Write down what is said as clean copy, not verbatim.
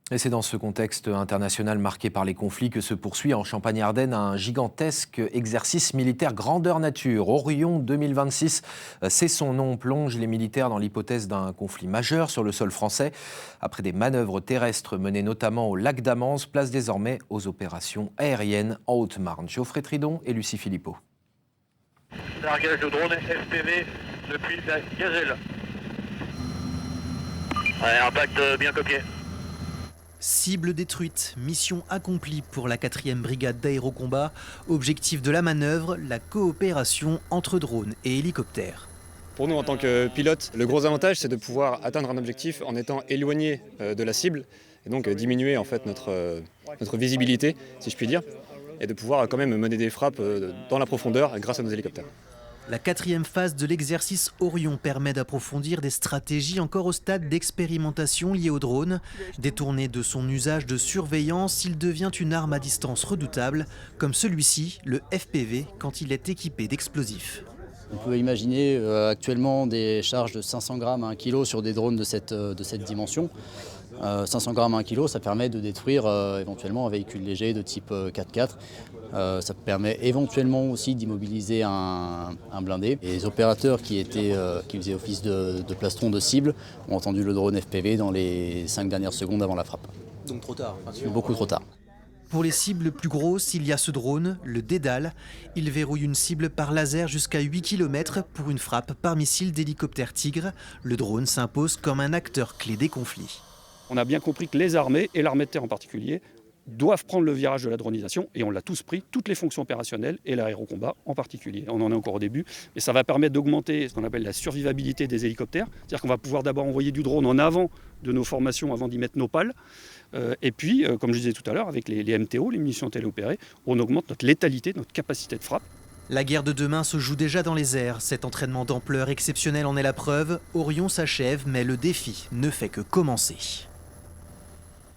Et c'est dans ce contexte international marqué par les conflits que se poursuit en Champagne-Ardenne un gigantesque exercice militaire grandeur nature. Orion 2026, c'est son nom, plonge les militaires dans l'hypothèse d'un conflit majeur sur le sol français. Après des manœuvres terrestres menées notamment au lac d'Amance, place désormais aux opérations aériennes en Haute-Marne. Geoffrey Tridon et Lucie Philippot. Largage de drone FPV depuis la Gazelle. Ouais, impact bien copié. Cible détruite, mission accomplie pour la 4e brigade d'aérocombat. Objectif de la manœuvre, la coopération entre drones et hélicoptères. Pour nous, en tant que pilote, le gros avantage, c'est de pouvoir atteindre un objectif en étant éloigné de la cible et donc diminuer en fait notre visibilité, si je puis dire, et de pouvoir quand même mener des frappes dans la profondeur grâce à nos hélicoptères. La 4e phase de l'exercice Orion permet d'approfondir des stratégies encore au stade d'expérimentation liées au drone. Détourné de son usage de surveillance, il devient une arme à distance redoutable, comme celui-ci, le FPV, quand il est équipé d'explosifs. On peut imaginer actuellement des charges de 500 grammes à 1 kg sur des drones de cette dimension. 500 grammes à 1 kg, ça permet de détruire éventuellement un véhicule léger de type 4x4. Ça permet éventuellement aussi d'immobiliser un blindé. Et les opérateurs qui faisaient office de plastron de cible ont entendu le drone FPV dans les 5 dernières secondes avant la frappe. Donc trop tard. Beaucoup trop tard. Pour les cibles plus grosses, il y a ce drone, le Dédale. Il verrouille une cible par laser jusqu'à 8 km pour une frappe par missile d'hélicoptère Tigre. Le drone s'impose comme un acteur clé des conflits. On a bien compris que les armées, et l'armée de terre en particulier, doivent prendre le virage de la dronisation, et on l'a tous pris, toutes les fonctions opérationnelles et l'aérocombat en particulier. On en est encore au début, mais ça va permettre d'augmenter ce qu'on appelle la survivabilité des hélicoptères, c'est-à-dire qu'on va pouvoir d'abord envoyer du drone en avant de nos formations avant d'y mettre nos pales, et puis, comme je disais tout à l'heure, avec les MTO, les munitions téléopérées, on augmente notre létalité, notre capacité de frappe. La guerre de demain se joue déjà dans les airs. Cet entraînement d'ampleur exceptionnelle en est la preuve. Orion s'achève, mais le défi ne fait que commencer.